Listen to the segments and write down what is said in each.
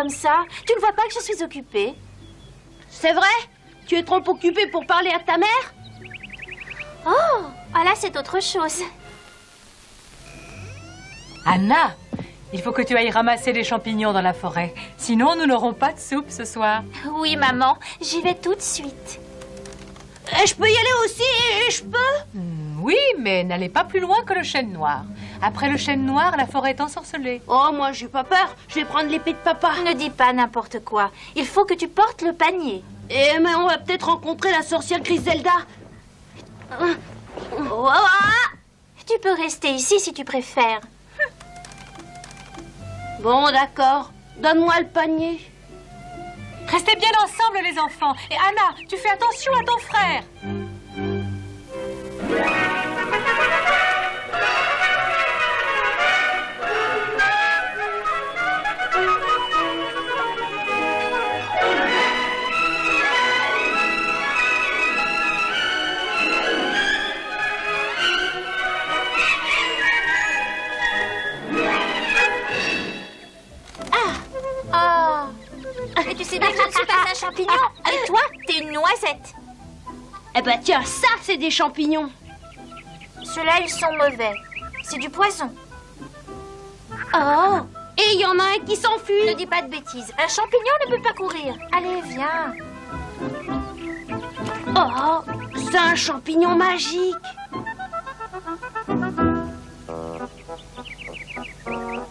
comme ça? Tu ne vois pas que je suis occupée? C'est vrai? Tu es trop occupée pour parler à ta mère? Oh, ah là, c'est autre chose. Anna, il faut que tu ailles ramasser les champignons dans la forêt. Sinon, nous n'aurons pas de soupe ce soir. Oui, maman, j'y vais tout de suite. Et je peux y aller aussi, et je peux? Oui, mais n'allez pas plus loin que le chêne noir. Après le chêne noir, la forêt est ensorcelée. Oh, moi, j'ai pas peur. Je vais prendre l'épée de papa. Ne dis pas n'importe quoi. Il faut que tu portes le panier. Mais on va peut-être rencontrer la sorcière Griselda. Oh, tu peux rester ici si tu préfères. Bon, d'accord. Donne-moi le panier. Restez bien ensemble, les enfants. Et Anna, tu fais attention à ton frère. Et tu sais bien que je ne suis pas un champignon. Et toi, t'es une noisette. Eh ben tiens, ça, c'est des champignons. Ceux-là, ils sont mauvais. C'est du poison. Oh, et il y en a un qui s'enfuit. Ne dis pas de bêtises. Un champignon ne peut pas courir. Allez, viens. Oh, c'est un champignon magique.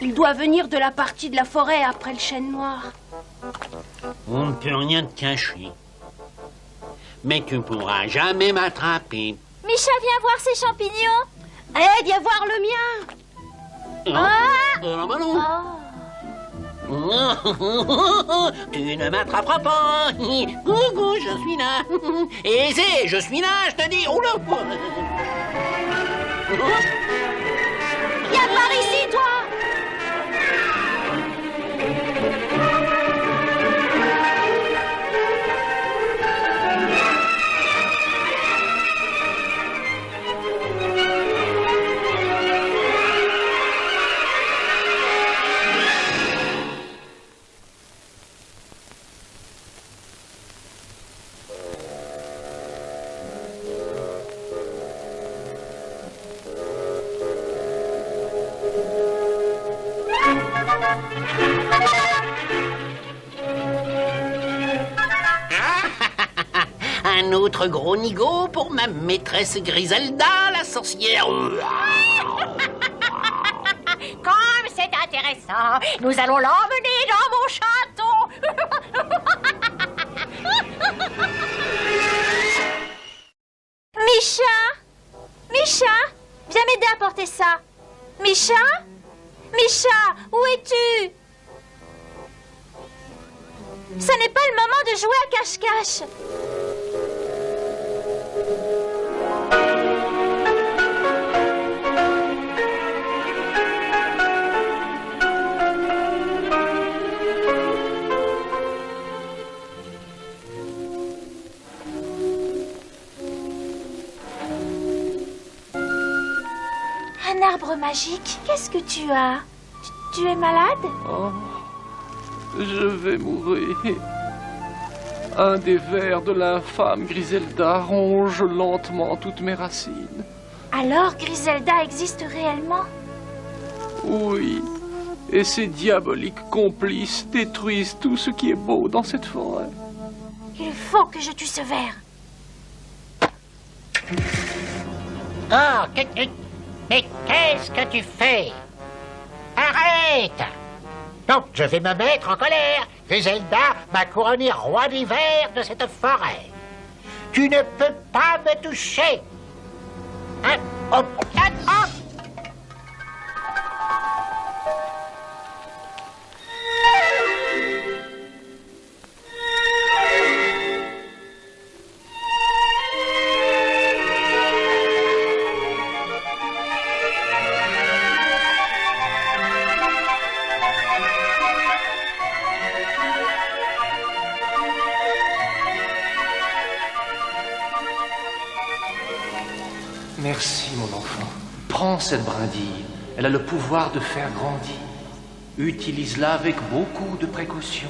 Il doit venir de la partie de la forêt après le chêne noir. On ne peut rien te cacher. Mais tu ne pourras jamais m'attraper. Micha, viens voir ces champignons. Eh, viens voir le mien. Bah non. Tu ne m'attraperas pas. Coucou, je suis là. Aisé, je suis là, je te dis. Oh là. Viens par ici, toi. Un autre gros nigo pour ma maîtresse Griselda, la sorcière. Comme c'est intéressant, nous allons l'emmener dans mon château. Micha, Micha, viens m'aider à porter ça. Micha, Micha, où es-tu? Ce n'est pas le moment de jouer à cache-cache. Un arbre magique? Qu'est-ce que tu as? Tu es malade? Oh, je vais mourir. Un des vers de l'infâme Griselda ronge lentement toutes mes racines. Alors Griselda existe réellement? Oui, et ses diaboliques complices détruisent tout ce qui est beau dans cette forêt. Il faut que je tue ce ver. Oh, mais qu'est-ce que tu fais? Arrête! Donc, je vais me mettre en colère. Griselda m'a couronné roi d'hiver de cette forêt. Tu ne peux pas me toucher. Hein? Oh, ah, ah. Merci, mon enfant. Prends cette brindille. Elle a le pouvoir de faire grandir. Utilise-la avec beaucoup de précaution.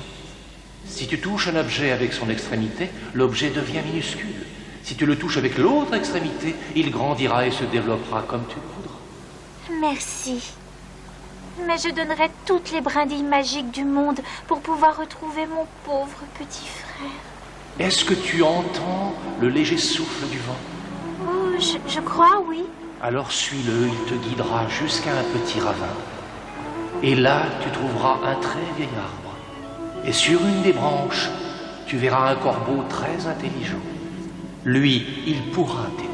Si tu touches un objet avec son extrémité, l'objet devient minuscule. Si tu le touches avec l'autre extrémité, il grandira et se développera comme tu le voudras. Merci. Mais je donnerais toutes les brindilles magiques du monde pour pouvoir retrouver mon pauvre petit frère. Est-ce que tu entends le léger souffle du vent? Oh, je crois, oui. Alors suis-le, il te guidera jusqu'à un petit ravin. Et là, tu trouveras un très vieil arbre. Et sur une des branches, tu verras un corbeau très intelligent. Lui, il pourra t'aider.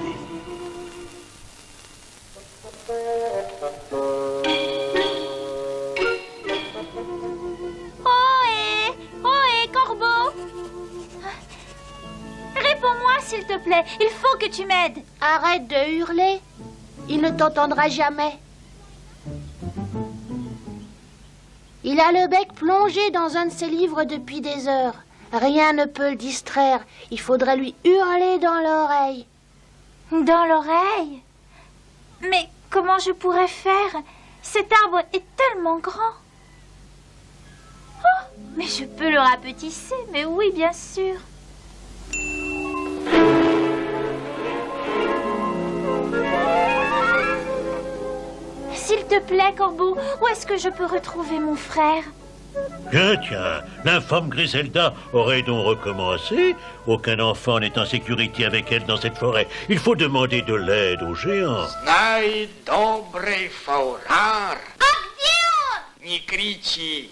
Ohé, corbeau! Réponds-moi, s'il te plaît. Il faut que tu m'aides. Arrête de hurler. Il ne t'entendra jamais. Il a le bec plongé dans un de ses livres depuis des heures. Rien ne peut le distraire. Il faudrait lui hurler dans l'oreille. Dans l'oreille? Mais comment je pourrais faire? Cet arbre est tellement grand. Oh, mais je peux le rapetisser, mais oui, bien sûr. S'il te plaît, corbeau, où est-ce que je peux retrouver mon frère? Tiens, l'infâme Griselda aurait donc recommencé. Aucun enfant n'est en sécurité avec elle dans cette forêt. Il faut demander de l'aide aux géants. Знай, добрый фаурар, не кричи,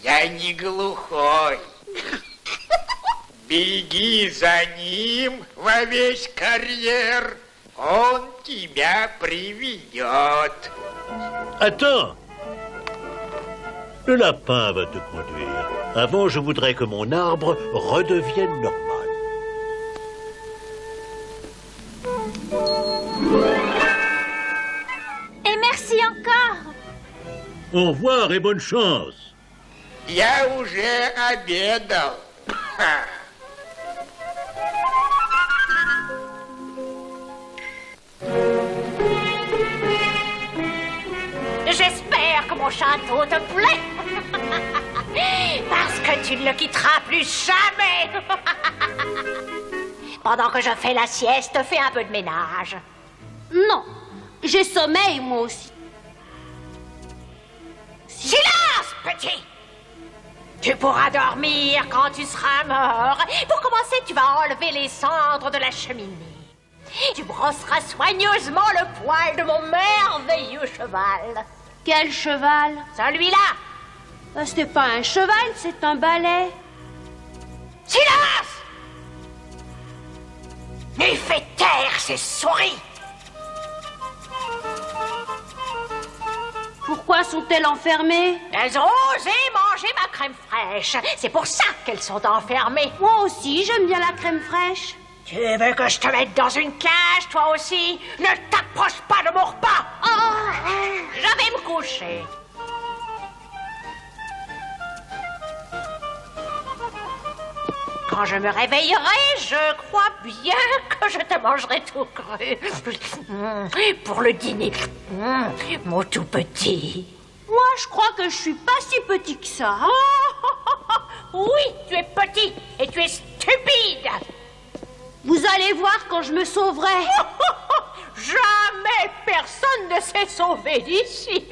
я не глухой. Беги за ним во весь карьер, он тебя приведет. Attends. Le lapin va te conduire. Avant, je voudrais que mon arbre redevienne normal. Et merci encore. Au revoir et bonne chance. Я уже обедал. Ха. J'espère que mon château te plaît. Parce que tu ne le quitteras plus jamais. Pendant que je fais la sieste, fais un peu de ménage. Non, j'ai sommeil, moi aussi. Silence, petit! Tu pourras dormir quand tu seras mort. Pour commencer, tu vas enlever les cendres de la cheminée. Tu brosseras soigneusement le poil de mon merveilleux cheval. Quel cheval? Celui-là! C'est pas un cheval, c'est un balai. Silence! Et fais taire ces souris! Pourquoi sont-elles enfermées? Elles ont osé manger ma crème fraîche. C'est pour ça qu'elles sont enfermées. Moi aussi, j'aime bien la crème fraîche. Tu veux que je te mette dans une cage, toi aussi? Ne t'approche pas de mon repas! Je vais me coucher. Quand je me réveillerai, je crois bien que je te mangerai tout cru. Pour le dîner, mon tout petit. Moi, je crois que je suis pas si petit que ça. Oui, tu es petit et tu es stupide. Vous allez voir quand je me sauverai. Jamais personne ne s'est sauvé d'ici.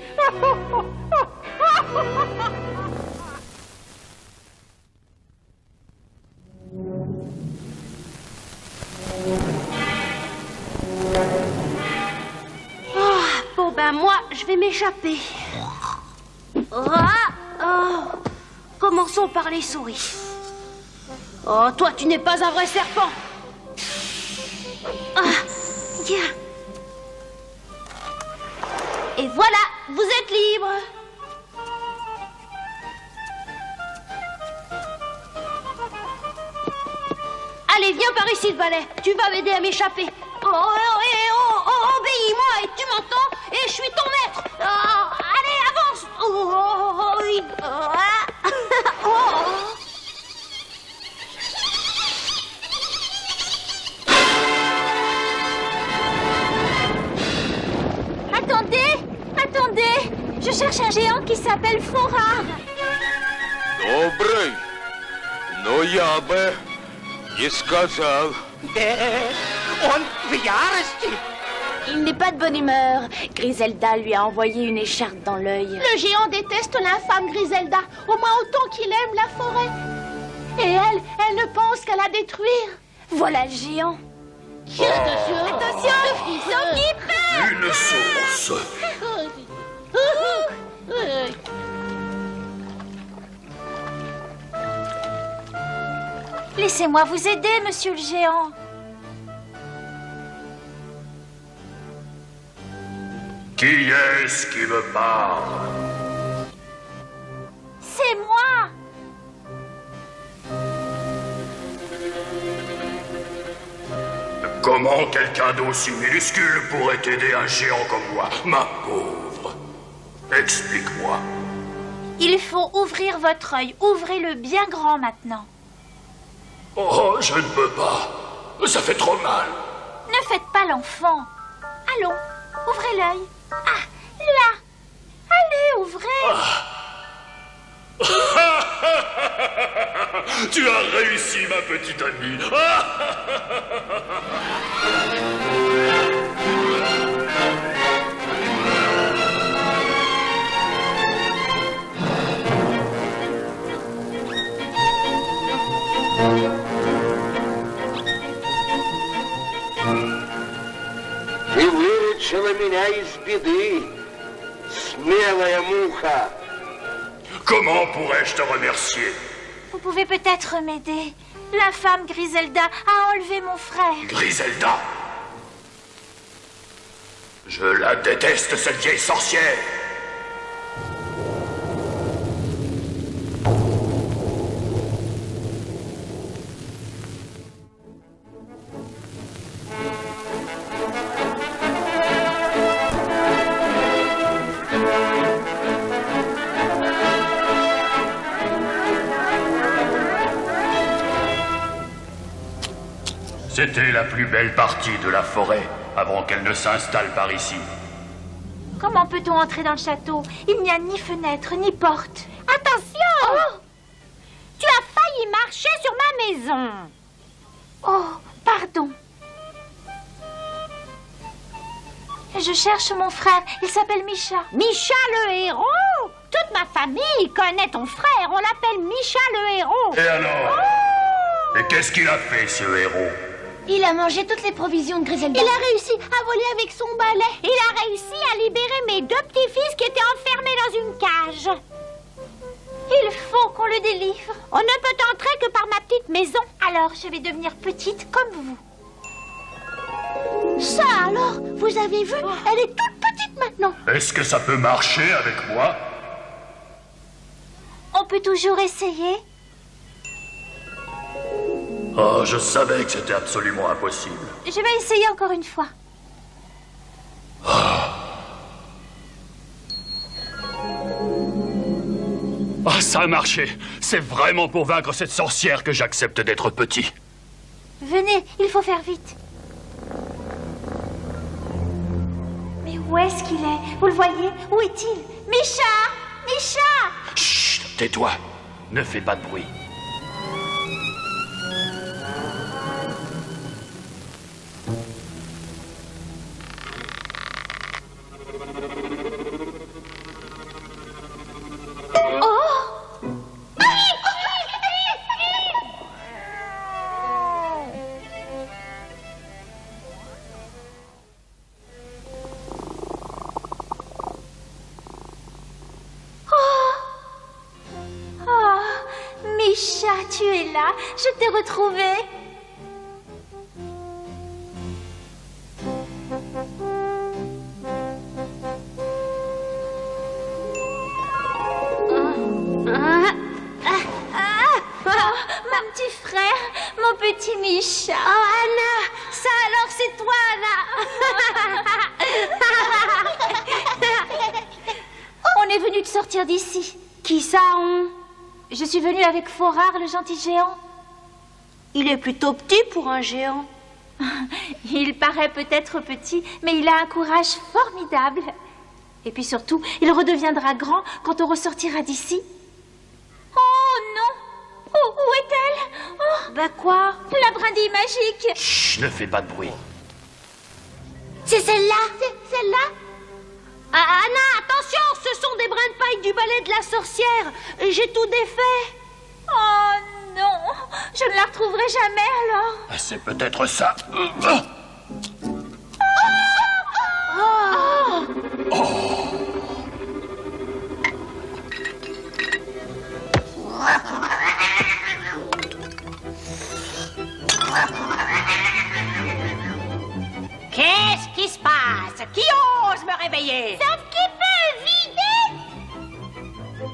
Bon ben moi, je vais m'échapper. Commençons par les souris. Oh, toi, tu n'es pas un vrai serpent. Tiens. Et voilà, vous êtes libre. Allez, viens par ici, le balai. Tu vas m'aider à m'échapper. Obéis-moi, et tu m'entends? Et je suis ton maître. Allez, avance. Oui. Attendez! Je cherche un géant qui s'appelle Forard. Добрый, но я бы не сказал. On в ярости. Il n'est pas de bonne humeur. Griselda lui a envoyé une écharpe dans l'œil. Le géant déteste l'infâme Griselda, au moins autant qu'il aime la forêt. Et elle ne pense qu'à la détruire. Voilà le géant. Attention, Le frisson qui perd. Une source. Laissez-moi vous aider, monsieur le géant. Qui est-ce qui me parle? C'est moi. Comment quelqu'un d'aussi minuscule pourrait aider un géant comme moi, ma pauvre? Explique-moi. Il faut ouvrir votre œil. Ouvrez-le bien grand maintenant. Oh, je ne peux pas. Ça fait trop mal. Ne faites pas l'enfant. Allons, ouvrez l'œil. Ah, là. Allez, ouvrez. Tu as réussi, ma petite amie. Ты выручила меня из беды, смелая муха. Comment pourrais-je te remercier? Vous pouvez peut-être m'aider. L'infâme Griselda a enlevé mon frère. Griselda? Je la déteste, cette vieille sorcière. C'était la plus belle partie de la forêt, avant qu'elle ne s'installe par ici. Comment peut-on entrer dans le château? Il n'y a ni fenêtre, ni porte. Attention! Oh! Tu as failli marcher sur ma maison. Oh, pardon. Je cherche mon frère. Il s'appelle Micha. Micha le héros? Toute ma famille connaît ton frère. On l'appelle Micha le héros. Et alors? Et qu'est-ce qu'il a fait, ce héros? Il a mangé toutes les provisions de Griselda. Il a réussi à voler avec son balai. Il a réussi à libérer mes deux petits-fils qui étaient enfermés dans une cage. Il faut qu'on le délivre. On ne peut entrer que par ma petite maison. Alors, je vais devenir petite comme vous. Ça alors, vous avez vu? Elle est toute petite maintenant. Est-ce que ça peut marcher avec moi? On peut toujours essayer. Oh, je savais que c'était absolument impossible. Je vais essayer encore une fois. Ah, ça a marché. C'est vraiment pour vaincre cette sorcière que j'accepte d'être petit. Venez, il faut faire vite. Mais où est-ce qu'il est? Vous le voyez? Où est-il? Micha! Micha! Chut, tais-toi. Ne fais pas de bruit. Micha, tu es là. Je t'ai retrouvé. Mon petit frère, mon petit Micha. Oh, Anna, ça alors c'est toi, Anna. On est venu te sortir d'ici. Qui ça, on? Je suis venue avec Forard, le gentil géant. Il est plutôt petit pour un géant. Il paraît peut-être petit, mais il a un courage formidable. Et puis surtout, il redeviendra grand quand on ressortira d'ici. Oh non! Où est-elle? Oh, Bah quoi? la brindille magique! Chut, ne fais pas de bruit. C'est celle-là? C'est celle-là? Ah, Anna, attention, ce sont des brins de paille du balai de la sorcière. J'ai tout défait. Oh non! Je ne la retrouverai jamais alors! C'est peut-être ça. Qu'est-ce qui se passe? Qui ose me réveiller? C'est un petit peu vidé.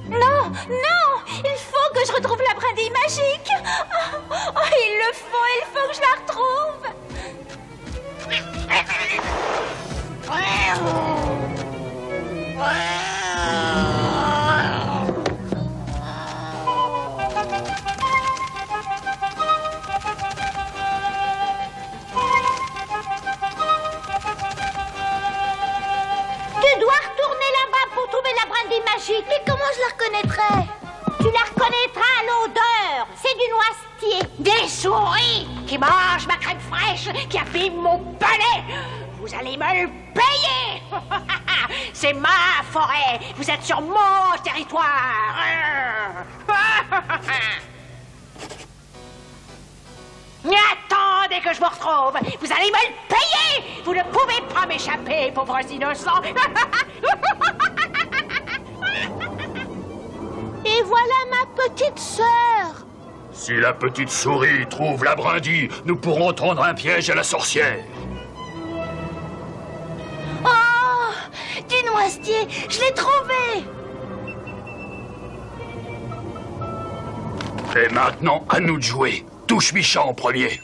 Non! Non! Il faut que je retrouve la brindille magique! Oh, il faut que je la retrouve! Tu dois retourner là-bas pour trouver la brindille magique. Mais comment je la reconnaîtrais? Tu la reconnaîtras à l'odeur. C'est du noisetier. Des souris qui mangent ma crème fraîche, qui abîment mon palais. Vous allez me le payer. C'est ma forêt. Vous êtes sur mon territoire. Attendez que je vous retrouve. Vous allez me le payer. Vous ne pouvez pas m'échapper, pauvres innocents. Et voilà ma petite sœur. Si la petite souris trouve la brindille, nous pourrons tendre un piège à la sorcière. Oh, du noisetier, je l'ai trouvé. Et maintenant, à nous de jouer. Touche Michant en premier.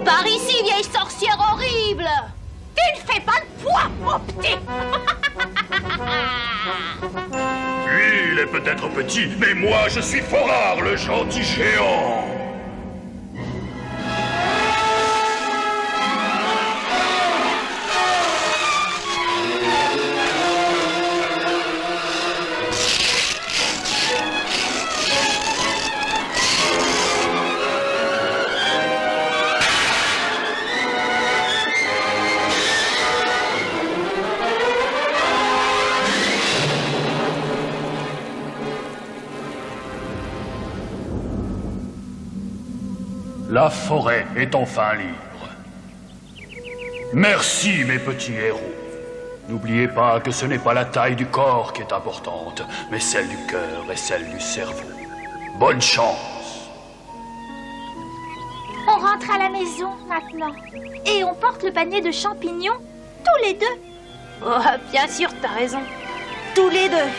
Par ici, vieille sorcière horrible. Tu ne fais pas le poids, mon petit. Lui, il est peut-être petit, mais moi, je suis Forard, le gentil géant. La forêt est enfin libre. Merci, mes petits héros. N'oubliez pas que ce n'est pas la taille du corps qui est importante, mais celle du cœur et celle du cerveau. Bonne chance. On rentre à la maison maintenant. Et on porte le panier de champignons, tous les deux. Oh, bien sûr, t'as raison. Tous les deux.